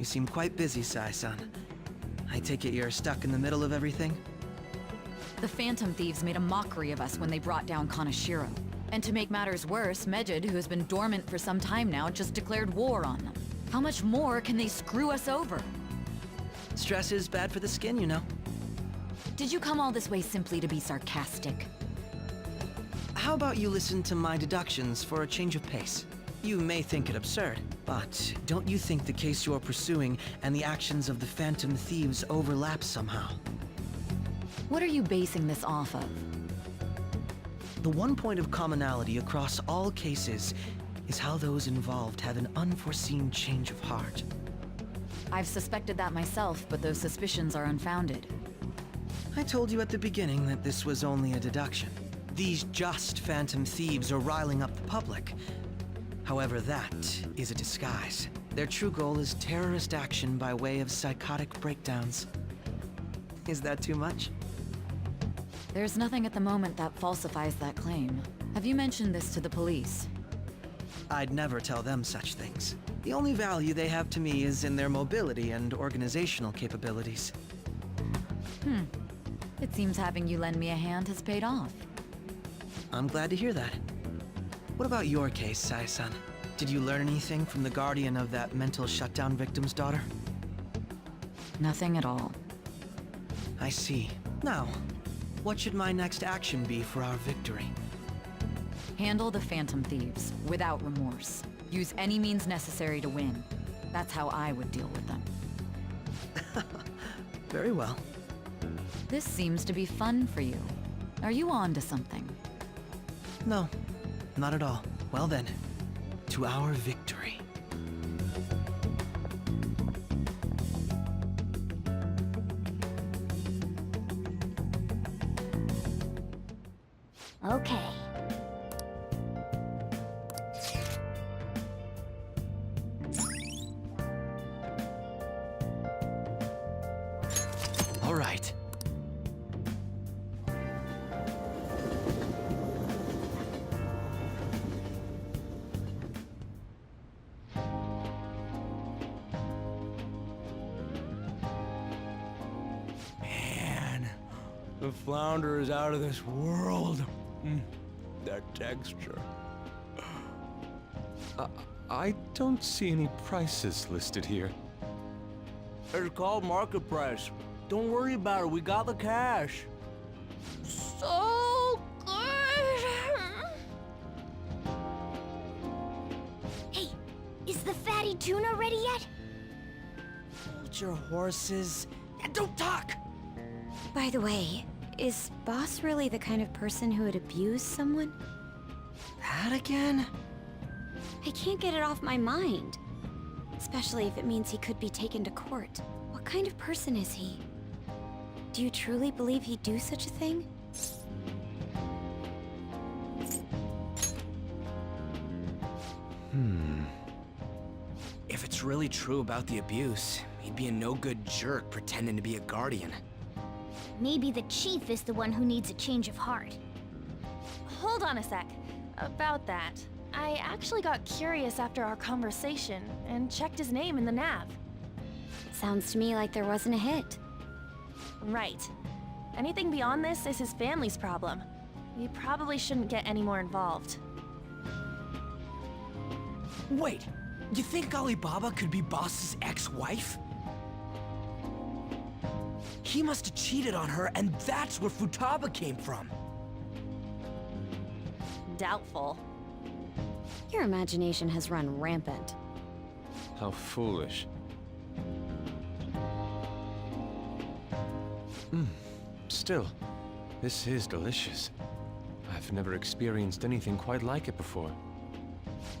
You seem quite busy, Sai-san. I take it you're stuck in the middle of everything? The Phantom Thieves made a mockery of us when they brought down Kaneshiro. And to make matters worse, Mejid, who has been dormant for some time now, just declared war on them. How much more can they screw us over? Stress is bad for the skin, you know. Did you come all this way simply to be sarcastic? How about you listen to my deductions for a change of pace? You may think it absurd, but don't you think the case you're pursuing and the actions of the Phantom Thieves overlap somehow? What are you basing this off of? The one point of commonality across all cases is how those involved have an unforeseen change of heart. I've suspected that myself, but those suspicions are unfounded. I told you at the beginning that this was only a deduction. These just Phantom Thieves are riling up the public. However, that is a disguise. Their true goal is terrorist action by way of psychotic breakdowns. Is that too much? There's nothing at the moment that falsifies that claim. Have you mentioned this to the police? I'd never tell them such things. The only value they have to me is in their mobility and organizational capabilities. It seems having you lend me a hand has paid off. I'm glad to hear that. What about your case, Sai-san? Did you learn anything from the guardian of that mental shutdown victim's daughter? Nothing at all. I see. Now, what should my next action be for our victory? Handle the Phantom Thieves, without remorse. Use any means necessary to win. That's how I would deal with them. Very well. This seems to be fun for you. Are you on to something? No, not at all. Well then, to our victory. Okay. All right. Man, the flounder is out of this world. That texture. I don't see any prices listed here. It's called market price. Don't worry about it, we got the cash. So good! Hey, is the fatty tuna ready yet? Hold your horses and don't talk! By the way, is Boss really the kind of person who would abuse someone? That again? I can't get it off my mind. Especially if it means he could be taken to court. What kind of person is he? Do you truly believe he'd do such a thing? If it's really true about the abuse, he'd be a no-good jerk pretending to be a guardian. Maybe the chief is the one who needs a change of heart. Hold on a sec. About that, I actually got curious after our conversation and checked his name in the nav. Sounds to me like there wasn't a hit. Right. Anything beyond this is his family's problem. We probably shouldn't get any more involved. Wait, you think Alibaba could be Boss's ex-wife? He must have cheated on her, and that's where Futaba came from. Doubtful. Your imagination has run rampant. How foolish. Still, this is delicious. I've never experienced anything quite like it before.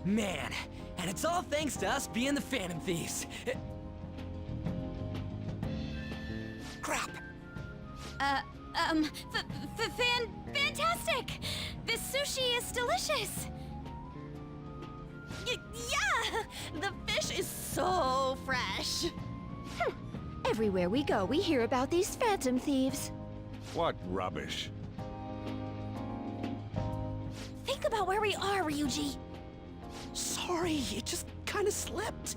Man, and it's all thanks to us being the Phantom Thieves. Crap! Fantastic! This sushi is delicious! Yeah! The fish is so fresh! Everywhere we go, we hear about these Phantom Thieves. What rubbish. Think about where we are, Ryuji. Sorry, it just kinda slipped.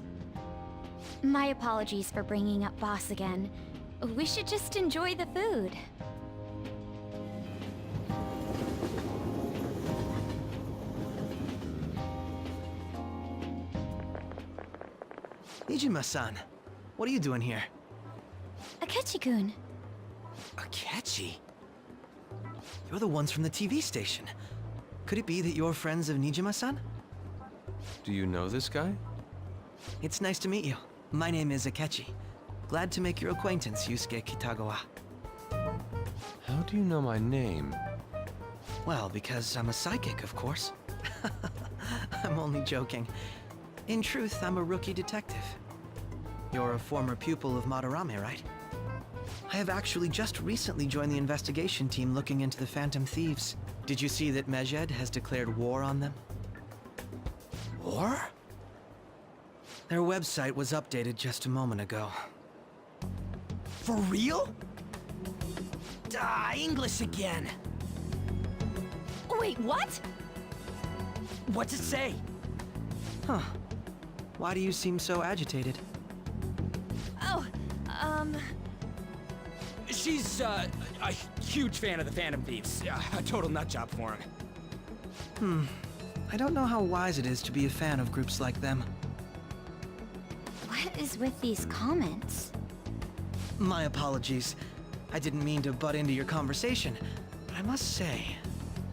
My apologies for bringing up Boss again. We should just enjoy the food. Nijima-san, what are you doing here? Akechi-kun. Akechi? You're the ones from the TV station. Could it be that you're friends of Nijima-san? Do you know this guy? It's nice to meet you. My name is Akechi. Glad to make your acquaintance, Yusuke Kitagawa. How do you know my name? Well, because I'm a psychic, of course. I'm only joking. In truth, I'm a rookie detective. You're a former pupil of Madarame, right? I have actually just recently joined the investigation team looking into the Phantom Thieves. Did you see that Medjed has declared war on them? War? Their website was updated just a moment ago. For real? English again. Wait, what? What's it say? Huh. Why do you seem so agitated? Oh, She's, a huge fan of the Phantom Thieves. A total nutjob for him. I don't know how wise it is to be a fan of groups like them. What is with these comments? My apologies. I didn't mean to butt into your conversation, but I must say,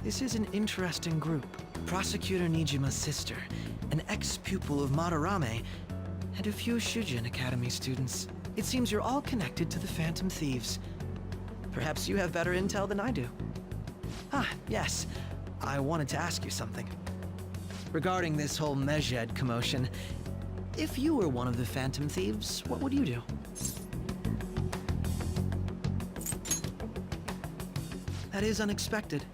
this is an interesting group. Prosecutor Nijima's sister, an ex-pupil of Madarame, and a few Shujin Academy students. It seems you're all connected to the Phantom Thieves. Perhaps you have better intel than I do. Ah, yes. I wanted to ask you something. Regarding this whole Medjed commotion, if you were one of the Phantom Thieves, what would you do? That is unexpected.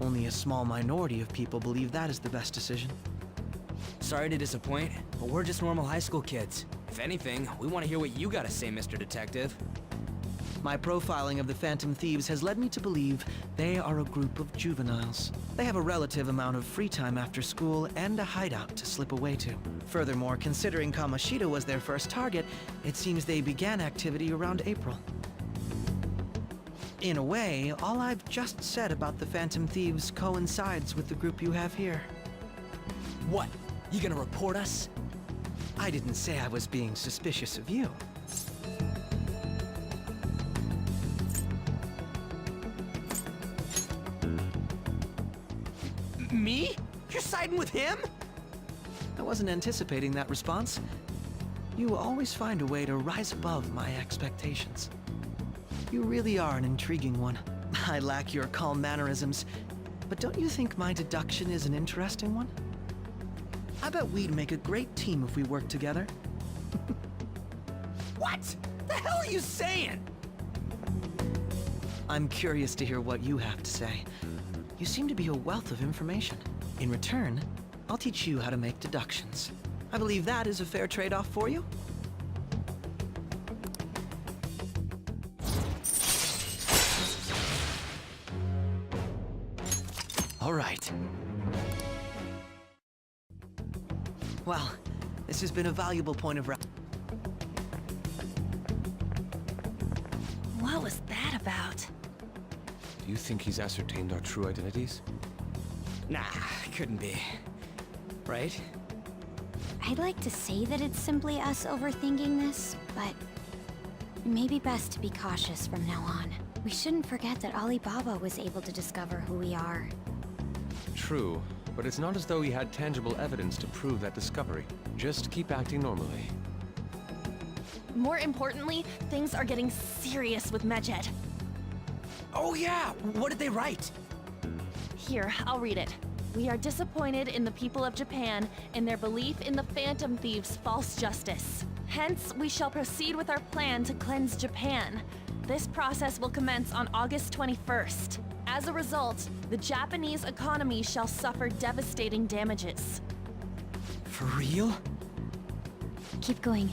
Only a small minority of people believe that is the best decision. Sorry to disappoint, but we're just normal high school kids. If anything, we want to hear what you gotta say, Mr. Detective. My profiling of the Phantom Thieves has led me to believe they are a group of juveniles. They have a relative amount of free time after school and a hideout to slip away to. Furthermore, considering Kamoshida was their first target, it seems they began activity around April. In a way, all I've just said about the Phantom Thieves coincides with the group you have here. What? You gonna report us? I didn't say I was being suspicious of you. Me? You're siding with him? I wasn't anticipating that response. You always find a way to rise above my expectations. You really are an intriguing one. I lack your calm mannerisms, but don't you think my deduction is an interesting one? I bet we'd make a great team if we worked together. What? The hell are you saying? I'm curious to hear what you have to say. You seem to be a wealth of information. In return, I'll teach you how to make deductions. I believe that is a fair trade-off for you. All right. Well, this has been a valuable point of reference. what was that about? Do you think he's ascertained our true identities? Nah, couldn't be. Right? I'd like to say that it's simply us overthinking this, but it may be best to be cautious from now on. We shouldn't forget that Alibaba was able to discover who we are. True, but it's not as though he had tangible evidence to prove that discovery. Just keep acting normally. More importantly, things are getting serious with Medjed. Oh yeah, what did they write? Here, I'll read it. We are disappointed in the people of Japan in their belief in the Phantom Thieves' false justice. Hence, we shall proceed with our plan to cleanse Japan. This process will commence on August 21st. As a result, the Japanese economy shall suffer devastating damages. For real? Keep going.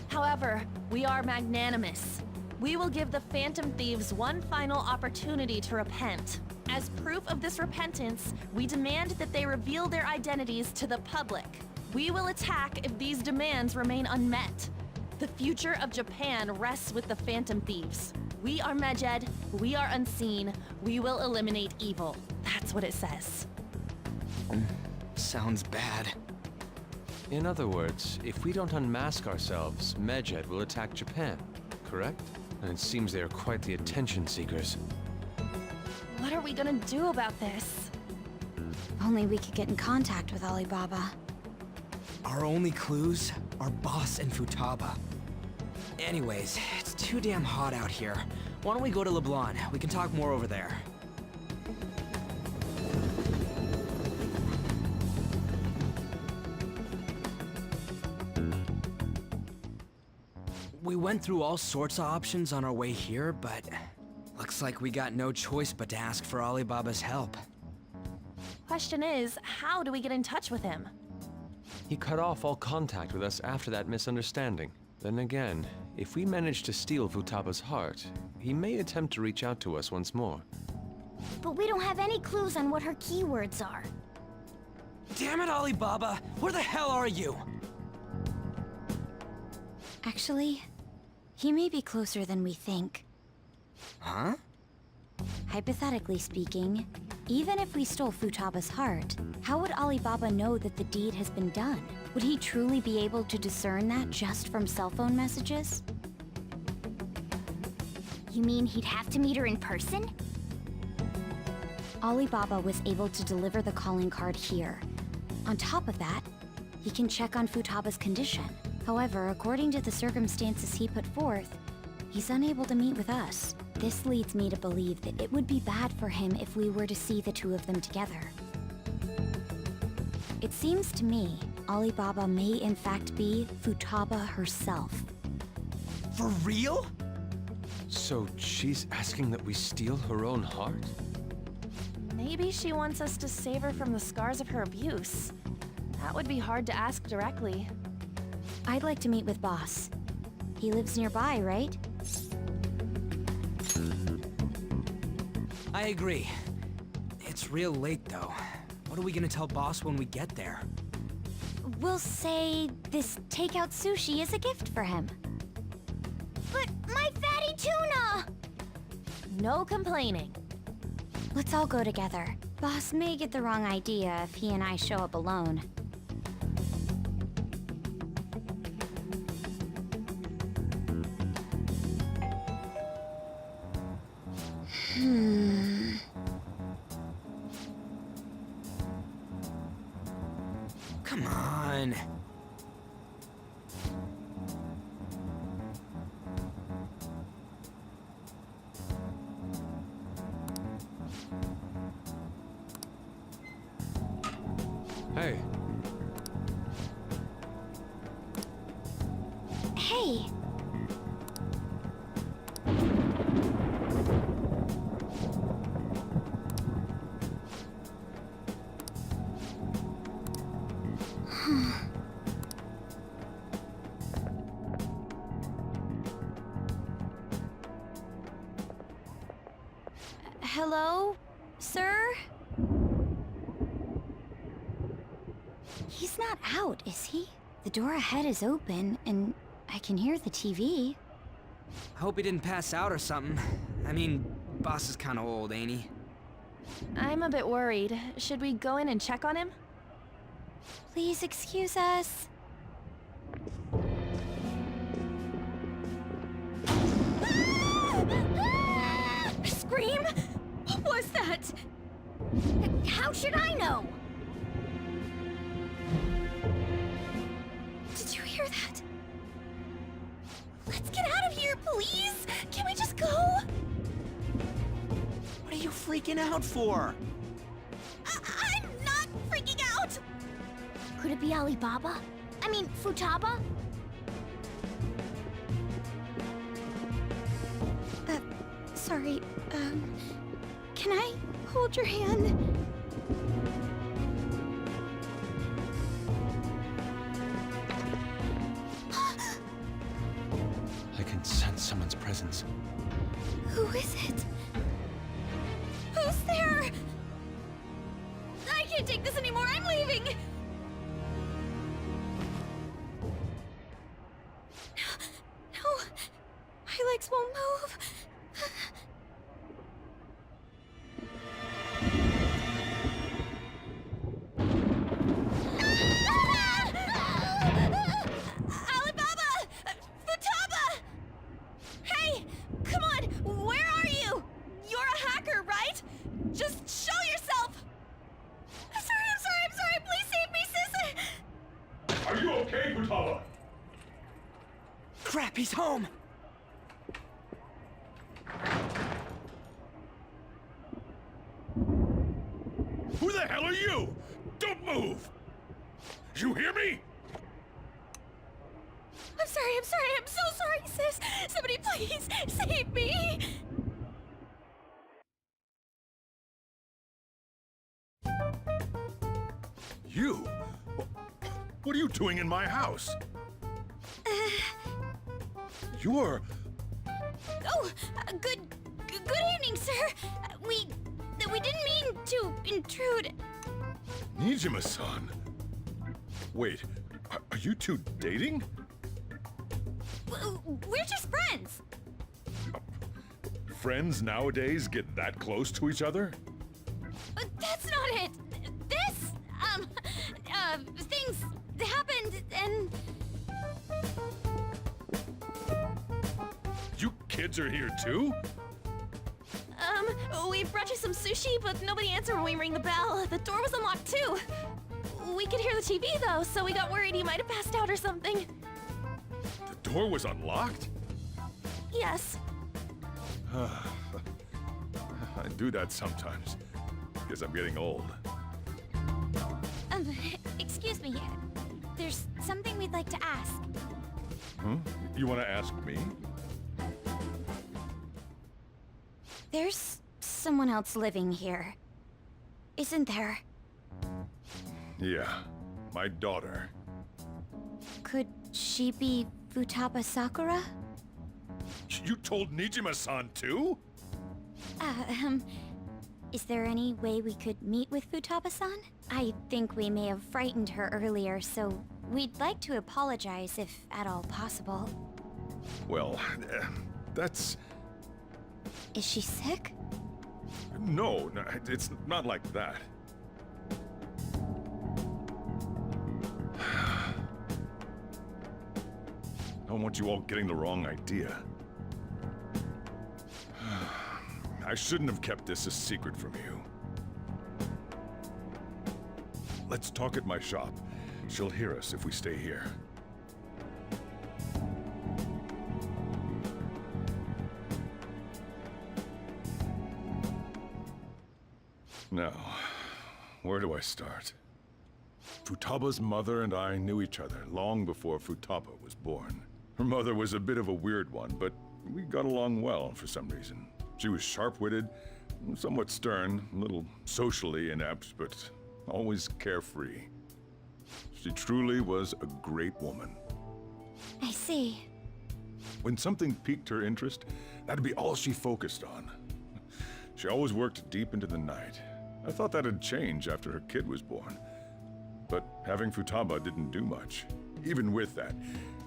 However, we are magnanimous. We will give the Phantom Thieves one final opportunity to repent. As proof of this repentance, we demand that they reveal their identities to the public. We will attack if these demands remain unmet. The future of Japan rests with the Phantom Thieves. We are Medjed, we are unseen, we will eliminate evil. That's what it says. Sounds bad. In other words, if we don't unmask ourselves, Medjed will attack Japan, correct? And it seems they are quite the attention seekers. What are we gonna do about this? Only we could get in contact with Alibaba. Our only clues are Boss and Futaba. Anyways, it's too damn hot out here. Why don't we go to Leblon? We can talk more over there. We went through all sorts of options on our way here, but looks like we got no choice but to ask for Alibaba's help. Question is, how do we get in touch with him? He cut off all contact with us after that misunderstanding. Then again, if we manage to steal Futaba's heart, he may attempt to reach out to us once more. But we don't have any clues on what her keywords are. Damn it, Alibaba! Where the hell are you? Actually, he may be closer than we think. Huh? Hypothetically speaking, even if we stole Futaba's heart, how would Alibaba know that the deed has been done? Would he truly be able to discern that just from cell phone messages? You mean he'd have to meet her in person? Alibaba was able to deliver the calling card here. On top of that, he can check on Futaba's condition. However, according to the circumstances he put forth, he's unable to meet with us. This leads me to believe that it would be bad for him if we were to see the two of them together. It seems to me Alibaba may in fact be Futaba herself. For real? So she's asking that we steal her own heart? Maybe she wants us to save her from the scars of her abuse. That would be hard to ask directly. I'd like to meet with Boss. He lives nearby, right? I agree. It's real late, though. What are we gonna tell Boss when we get there? We'll say this takeout sushi is a gift for him. But my fatty tuna! No complaining. Let's all go together. Boss may get the wrong idea if he and I show up alone. Come on. Hey, Hey! Hello, sir? He's not out, is he? The door ahead is open, and I can hear the TV. I hope he didn't pass out or something. I mean, Boss is kinda old, ain't he? I'm a bit worried. Should we go in and check on him? Please excuse us. Scream? What was that? How should I know? Did you hear that? Let's get out of here, please! Can we just go? What are you freaking out for? I'm not freaking out! Could it be Alibaba? I mean, Futaba? Sorry, can I hold your hand? I can sense someone's presence. Who is it? Who's there? I can't take this anymore, I'm leaving! Just show yourself! I'm sorry, please save me, sis! Are you okay, Futaba? Crap, he's home! Who the hell are you? Don't move! You hear me? I'm so sorry, sis! Somebody please save me! You? What are you doing in my house? You're... Oh, good evening, sir. We didn't mean to intrude. Nijima-san. Wait, are you two dating? We're just friends. Friends nowadays get that close to each other? That's not it. This, things happened and... You kids are here too? We brought you some sushi, but nobody answered when we rang the bell. The door was unlocked too. We could hear the TV though, so we got worried he might have passed out or something. The door was unlocked? Yes. I do that sometimes. Guess I'm getting old. Excuse me. There's something we'd like to ask. Huh? You want to ask me? There's someone else living here, isn't there? Yeah, my daughter. Could she be Futaba Sakura? You told Nijima-san too? Is there any way we could meet with Futaba-san? I think we may have frightened her earlier, so we'd like to apologize if at all possible. Well, that's... Is she sick? No, it's not like that. I don't want you all getting the wrong idea. I shouldn't have kept this a secret from you. Let's talk at my shop. She'll hear us if we stay here. Now, where do I start? Futaba's mother and I knew each other long before Futaba was born. Her mother was a bit of a weird one, but we got along well for some reason. She was sharp-witted, somewhat stern, a little socially inept, but always carefree. She truly was a great woman. I see. When something piqued her interest, that'd be all she focused on. She always worked deep into the night. I thought that'd change after her kid was born. But having Futaba didn't do much. Even with that,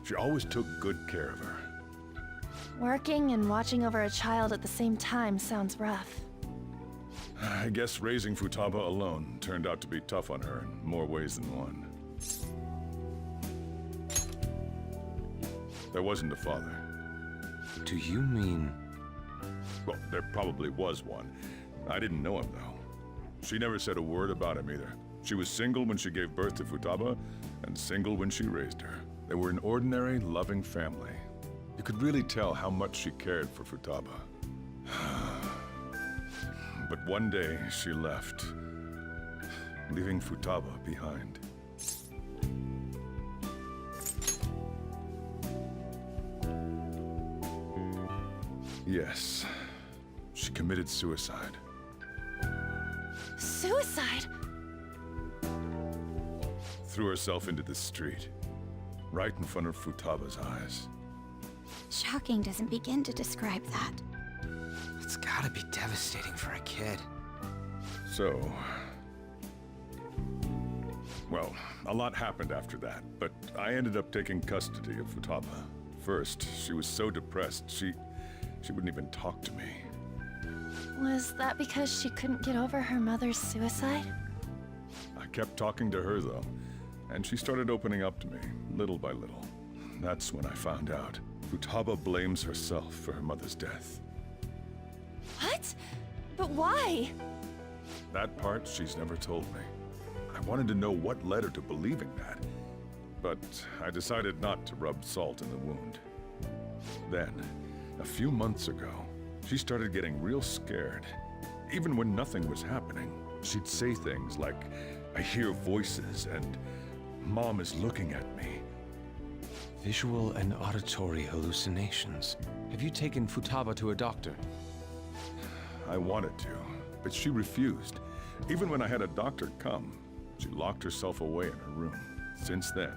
she always took good care of her. Working and watching over a child at the same time sounds rough. I guess raising Futaba alone turned out to be tough on her in more ways than one. There wasn't a father. Do you mean... Well, there probably was one. I didn't know him, though. She never said a word about him either. She was single when she gave birth to Futaba, and single when she raised her. They were an ordinary, loving family. You could really tell how much she cared for Futaba. But one day, she left, leaving Futaba behind. Yes, she committed suicide. Suicide? Threw herself into the street, right in front of Futaba's eyes. Shocking doesn't begin to describe that. It's gotta be devastating for a kid. So... Well, a lot happened after that, but I ended up taking custody of Futaba. First, she was so depressed, she wouldn't even talk to me. Was that because she couldn't get over her mother's suicide? I kept talking to her, though, and she started opening up to me, little by little. That's when I found out. Futaba blames herself for her mother's death. What? But why? That part she's never told me. I wanted to know what led her to believing that, but I decided not to rub salt in the wound. Then, a few months ago, she started getting real scared. Even when nothing was happening, she'd say things like, "I hear voices," and "Mom is looking at me." Visual and auditory hallucinations. Have you taken Futaba to a doctor? I wanted to, but she refused. Even when I had a doctor come, she locked herself away in her room. Since then,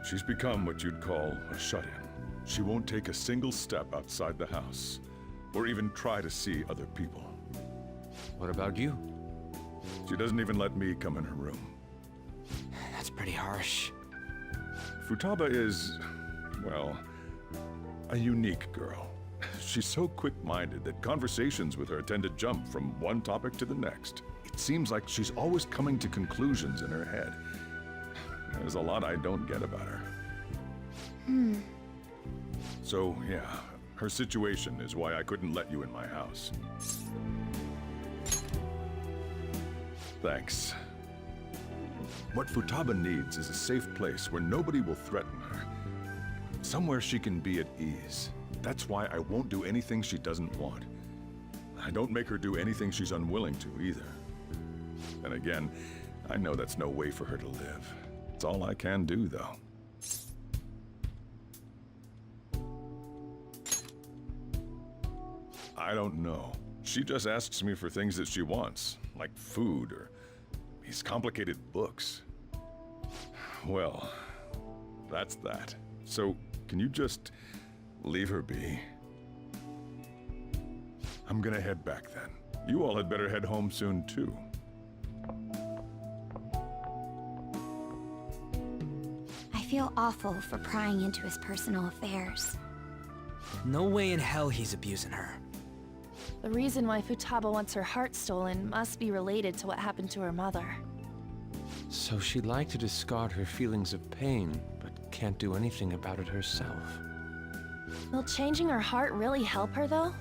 she's become what you'd call a shut-in. She won't take a single step outside the house, or even try to see other people. What about you? She doesn't even let me come in her room. That's pretty harsh. Futaba is, well, a unique girl. She's so quick-minded that conversations with her tend to jump from one topic to the next. It seems like she's always coming to conclusions in her head. There's a lot I don't get about her. So, yeah, her situation is why I couldn't let you in my house. Thanks. What Futaba needs is a safe place where nobody will threaten her. Somewhere she can be at ease. That's why I won't do anything she doesn't want. I don't make her do anything she's unwilling to either. And again, I know that's no way for her to live. It's all I can do, though. I don't know. She just asks me for things that she wants, like food or these complicated books. Well, that's that. So, can you just leave her be? I'm gonna head back then. You all had better head home soon, too. I feel awful for prying into his personal affairs. No way in hell he's abusing her. The reason why Futaba wants her heart stolen must be related to what happened to her mother. So she'd like to discard her feelings of pain, but can't do anything about it herself. Will changing her heart really help her, though?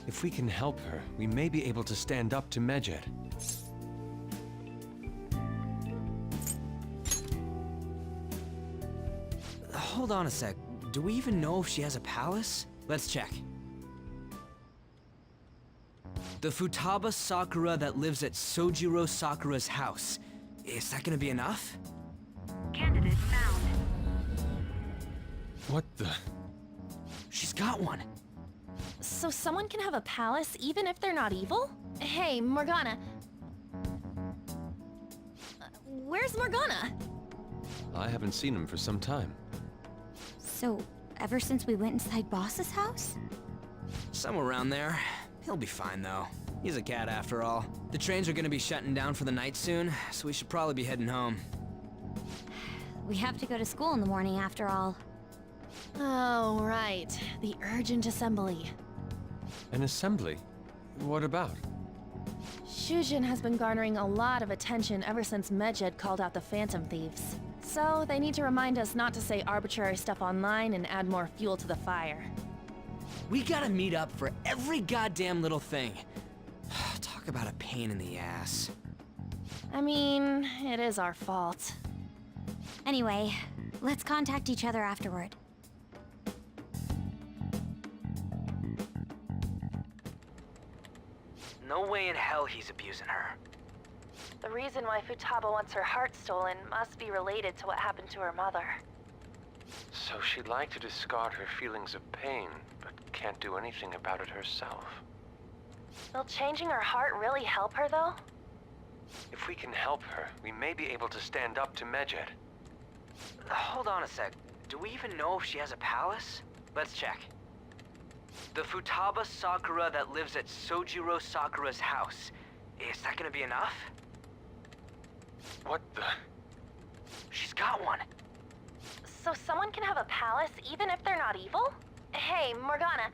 If we can help her, we may be able to stand up to Medjed. Hold on a sec. Do we even know if she has a palace? Let's check. The Futaba Sakura that lives at Sojiro Sakura's house. Is that gonna be enough? Candidate found. What the? She's got one. So someone can have a palace even if they're not evil? Hey, Morgana. Where's Morgana? I haven't seen him for some time. So, ever since we went inside Boss's house? Somewhere around there. He'll be fine, though. He's a cat, after all. The trains are gonna be shutting down for the night soon, so we should probably be heading home. We have to go to school in the morning, after all. Oh, right. The urgent assembly. An assembly? What about? Shujin has been garnering a lot of attention ever since Medjed called out the Phantom Thieves. So, they need to remind us not to say arbitrary stuff online and add more fuel to the fire. We gotta meet up for every goddamn little thing. Talk about a pain in the ass. I mean, it is our fault. Anyway, let's contact each other afterward. No way in hell he's abusing her. The reason why Futaba wants her heart stolen must be related to what happened to her mother. So she'd like to discard her feelings of pain, but can't do anything about it herself. Will changing her heart really help her, though? If we can help her, we may be able to stand up to Medjed. Hold on a sec. Do we even know if she has a palace? Let's check. The Futaba Sakura that lives at Sojiro Sakura's house. Is that gonna be enough? What the? She's got one. So someone can have a palace even if they're not evil? Hey, Morgana.